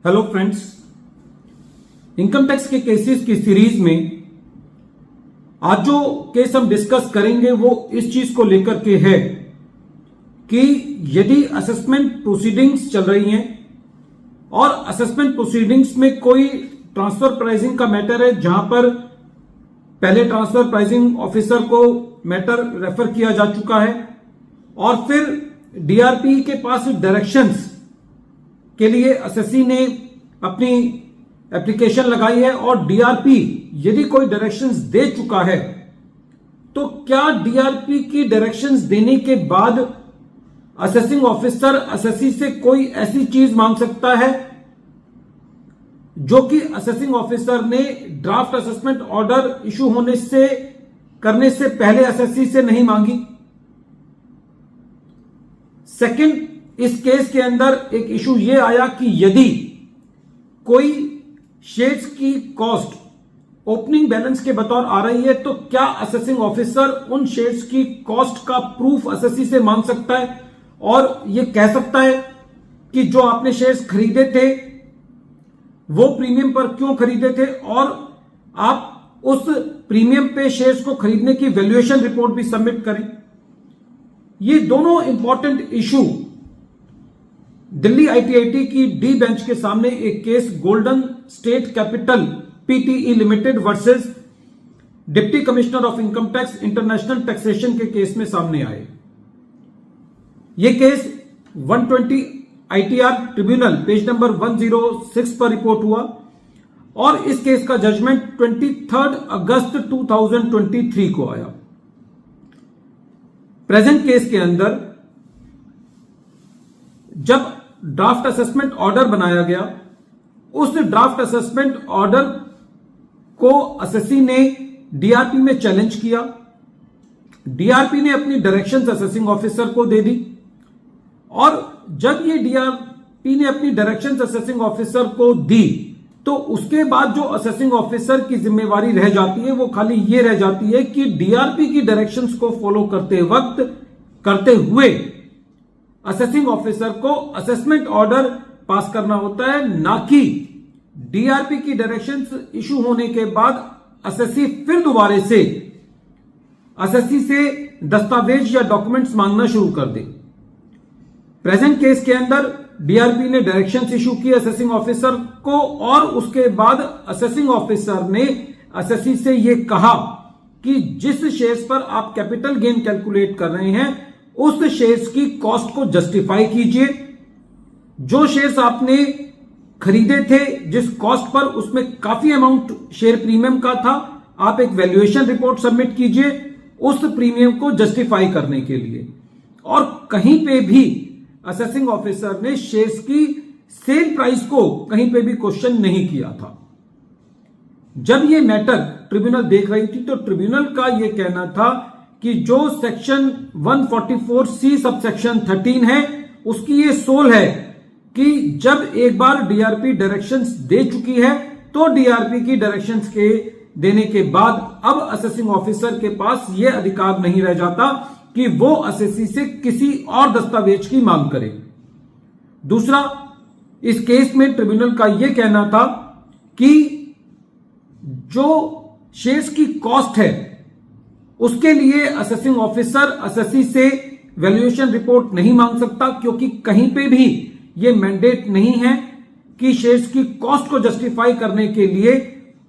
Hello friends, income tax के cases की series में आज जो केस हम डिस्कस करेंगे वो इस चीज को लेकर के है कि यदि असेसमेंट प्रोसीडिंग्स चल रही हैं और असेसमेंट प्रोसीडिंग्स में कोई ट्रांसफर प्राइसिंग का मैटर है जहां पर पहले ट्रांसफर प्राइसिंग ऑफिसर को मैटर रेफर किया जा चुका है और फिर डीआरपी के पास डायरेक्शंस के लिए एसएससी ने अपनी एप्लीकेशन लगाई है और डीआरपी यदि कोई डायरेक्शंस दे चुका है तो क्या डीआरपी की डायरेक्शंस देने के बाद असेसिंग ऑफिसर एसएससी से कोई ऐसी चीज मांग सकता है जो कि असेसिंग ऑफिसर ने ड्राफ्ट असेसमेंट ऑर्डर इशू होने से करने से पहले एसएससी से नहीं मांगी। सेकंड, इस केस के अंदर एक इशू यह आया कि यदि कोई शेयर्स की कॉस्ट ओपनिंग बैलेंस के बतौर आ रही है तो क्या असेसिंग ऑफिसर उन शेयर्स की कॉस्ट का प्रूफ एसएससी से मांग सकता है और यह कह सकता है कि जो आपने शेयर्स खरीदे थे वो प्रीमियम पर क्यों खरीदे थे और आप उस प्रीमियम पे शेयर्स को खरीदने की वैल्यूएशन रिपोर्ट भी सबमिट करें। ये दोनों इंपॉर्टेंट इशू दिल्ली आईटीआईटी की डी बेंच के सामने एक case golden state capital PTE limited versus deputy commissioner of income tax international taxation के केस में सामने आए। यह case 120 ITR tribunal page number 106 पर रिपोर्ट हुआ और इस केस का जजमेंट 23 अगस्त 2023 को आया। प्रेजेंट केस के अंदर जब ड्राफ्ट असेसमेंट ऑर्डर बनाया गया, उस ड्राफ्ट असेसमेंट ऑर्डर को एसएससी ने डीआरपी में चैलेंज किया। डीआरपी ने अपनी डायरेक्शंस असेसिंग ऑफिसर को दे दी और जब ये डीआरपी ने अपनी डायरेक्शंस असेसिंग ऑफिसर को दी तो उसके बाद जो असेसिंग ऑफिसर की जिम्मेवारी रह जाती है वो खाली ये रह जाती है कि डीआरपी की डायरेक्शंस को फॉलो करते हुए असेसिंग ऑफिसर को असेसमेंट ऑर्डर पास करना होता है, ना कि डीआरपी की डायरेक्शंस इशू होने के बाद एसएससी फिर दोबारा से एसएससी से दस्तावेज या डॉक्यूमेंट्स मांगना शुरू कर दे। प्रेजेंट केस के अंदर डीआरपी ने डायरेक्शंस इशू की असेसिंग ऑफिसर को और उसके बाद असेसिंग ऑफिसर ने एसएससी से यह कहा कि जिस शेयर्स पर आप कैपिटल गेन कैलकुलेट कर रहे हैं उस शेयर्स की कॉस्ट को जस्टिफाई कीजिए। जो शेयर्स आपने खरीदे थे जिस कॉस्ट पर उसमें काफी अमाउंट शेयर प्रीमियम का था, आप एक वैल्यूएशन रिपोर्ट सबमिट कीजिए उस प्रीमियम को जस्टिफाई करने के लिए। और कहीं पे भी असेसिंग ऑफिसर ने शेयर्स की सेल प्राइस को कहीं पे भी क्वेश्चन नहीं किया था। जब ये मैटर ट्रिब्यूनल देख रही थी तो ट्रिब्यूनल का यह कहना था कि जो सेक्शन 144C सब सेक्शन 13 है उसकी ये सोल है कि जब एक बार डीआरपी डायरेक्शंस दे चुकी है तो डीआरपी की डायरेक्शंस के देने के बाद अब असेसिंग ऑफिसर के पास यह अधिकार नहीं रह जाता कि वो एसएससी से किसी और दस्तावेज की मांग करे। दूसरा, इस केस में ट्रिब्यूनल का यह कहना था कि जो शेयर्स की कॉस्ट है उसके लिए असेसिंग ऑफिसर एसएससी से वैल्यूएशन रिपोर्ट नहीं मांग सकता, क्योंकि कहीं पे भी यह मैंडेट नहीं है कि शेयर्स की कॉस्ट को जस्टिफाई करने के लिए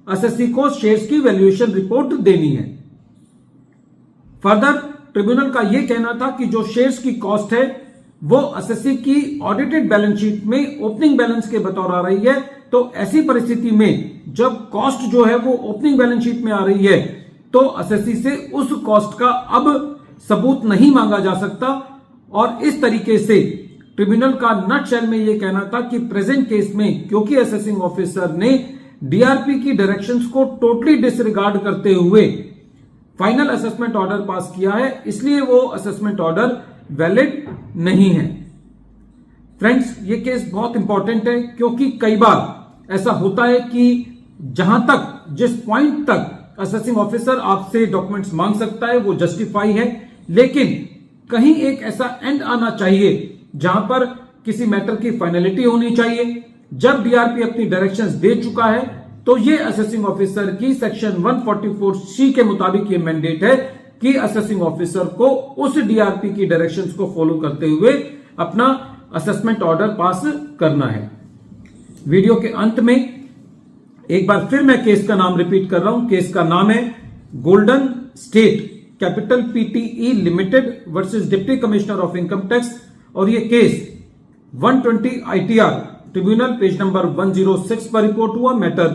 एसएससी को शेयर्स की वैल्यूएशन रिपोर्ट देनी है। फर्दर, ट्रिब्यूनल का यह कहना था कि जो शेयर्स की कॉस्ट है वो एसएससी की ऑडिटेड बैलेंस शीट में ओपनिंग बैलेंस के बतौर आ रही है, तो ऐसी परिस्थिति में जब कॉस्ट जो है वो ओपनिंग बैलेंस शीट में आ रही है तो एसएससी से उस कॉस्ट का अब सबूत नहीं मांगा जा सकता। और इस तरीके से ट्रिब्यूनल का नटशेल में यह कहना था कि प्रेजेंट केस में क्योंकि असेसिंग ऑफिसर ने डीआरपी की डायरेक्शंस को टोटली डिसरिगार्ड करते हुए फाइनल असेसमेंट ऑर्डर पास किया है, इसलिए वो असेसमेंट ऑर्डर वैलिड नहीं है। फ्रेंड्स, ये केस बहुत इंपॉर्टेंट है क्योंकि कई बार ऐसा होता है कि जहां तक जिस पॉइंट तक असेसिंग ऑफिसर आपसे डॉक्यूमेंट्स मांग सकता है वो जस्टिफाई है, लेकिन कहीं एक ऐसा एंड आना चाहिए जहां पर किसी मैटर की फाइनलिटी होनी चाहिए, जब डीआरपी अपनी डायरेक्शंस दे चुका है तो ये असेसिंग ऑफिसर की सेक्शन 144C के मुताबिक ये मैंडेट है कि असेसिंग ऑफिसर को उस डीआरपी की डायरेक्शंस को फॉलो करते हुए अपना असेसमेंट ऑर्डर पास करना है। वीडियो के अंत में एक बार फिर मैं केस का नाम रिपीट कर रहा हूं। केस का नाम है golden state capital PTE limited versus deputy commissioner of income tax, और ये case 120 ITR tribunal page number 106 पर रिपोर्ट हुआ। मैटर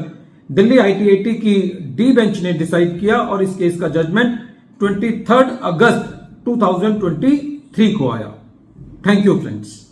दिल्ली ITAT की डी बेंच ने डिसाइड किया और इस केस का जजमेंट 23 अगस्त 2023 को आया। Thank you friends.